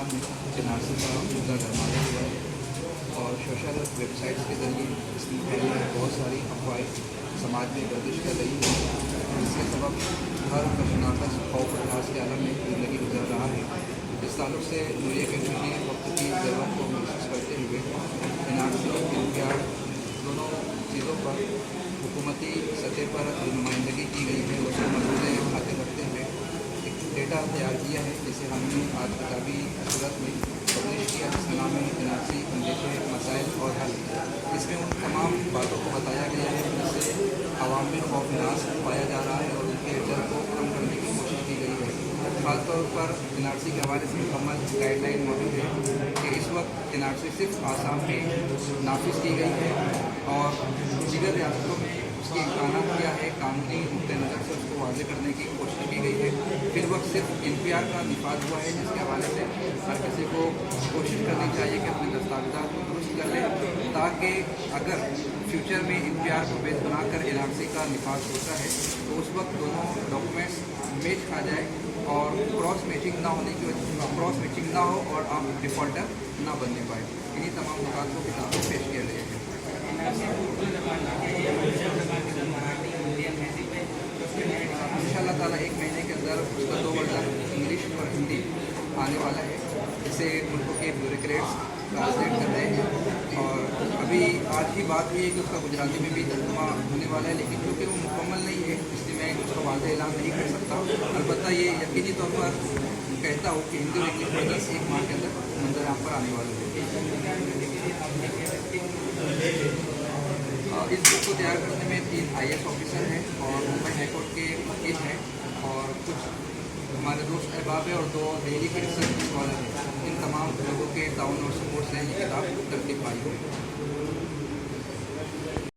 पाकिस्तान में NRC का मुद्दा गरमाया हुआ है और सोशल वेबसाइट्स के ज़रिए इसकी फैली बहुत सारी अफवाहें समाज में गर्दिश कर रही है, जिसके सबब हर कशनाकस खौफ और हरास के आलम में ज़िंदगी गुजर रहा है। इस ताल्लुक से मुझे कश्मीरी वक्त की ज़रूरत को महसूस करते हुए NRC NPR दोनों चीज़ों पर हुकूमती सतह पर नुमाइंदगी की गई है, उसको मसले खाते रखते हुए एक डेटा तैयार किया है, जिसे हमने आज किताबी सूरत में पब्लिश किया, जिसका नाम है NRC अंदेशे मसाइल और हल। इसमें उन तमाम बातों को बताया गया है जिससे आवाम में खौफ नाश पाया जा रहा है और उनके डर को कम करने की कोशिश की गई है। खासतौर पर NRC के हवाले से मुकम्मल गाइडलाइन मौजूद है कि इस वक्त NRC सिर्फ आसाम में नाफिज की गई है और दीगर रियासतों में उसके इम्कानात क्या है, कानूनी नुक्ते नज़र से उसको वाज़ेह करने की कोशिश की गई है। फिर वक्त सिर्फ NPR का निफाज हुआ है, जिसके हवाले से हर किसी को कोशिश करनी चाहिए कि अपने दस्तावेज़ात को दुरुस्त कर ले, ताकि अगर फ्यूचर में NPR को बेस बनाकर NRC का निफाज होता है तो उस वक्त दोनों डॉक्यूमेंट्स मैच खा जाए और क्रॉस मैचिंग ना हो और आप डिफ़ॉल्टर ना बनने पाए। इन्हीं तमाम नुकात को किताब में पेश किया गया है। इंशाअल्लाह ताला एक महीने के अंदर उसका 2 वर्जन इंग्लिश और हिंदी आने वाला है। इसे मुल्क के ब्यूरोक्रेट्स ट्रांसलेट कर रहे हैं और अभी आज की बात हुई है कि उसका गुजराती में भी तर्जुमा होने वाला है, लेकिन क्योंकि वो मुकम्मल नहीं है इसलिए मैं उसका वाज़ेह ऐलान नहीं कर सकता। अलबत्ता ये यकीनी तौर पर कहता हूँ कि हिंदी और इंग्लिश वर्जन 1 माह के अंदर मंजर आम पर आने वाले हैं। इस बुक को तैयार करने में 3 IAS ऑफिसर हैं और मुंबई हाईकोर्ट के वकील हैं और कुछ हमारे दोस्त अहबाब है और 2 दिल्ली के रिसर्च स्कॉलर हैं। इन तमाम लोगों के ताउन और सपोर्ट से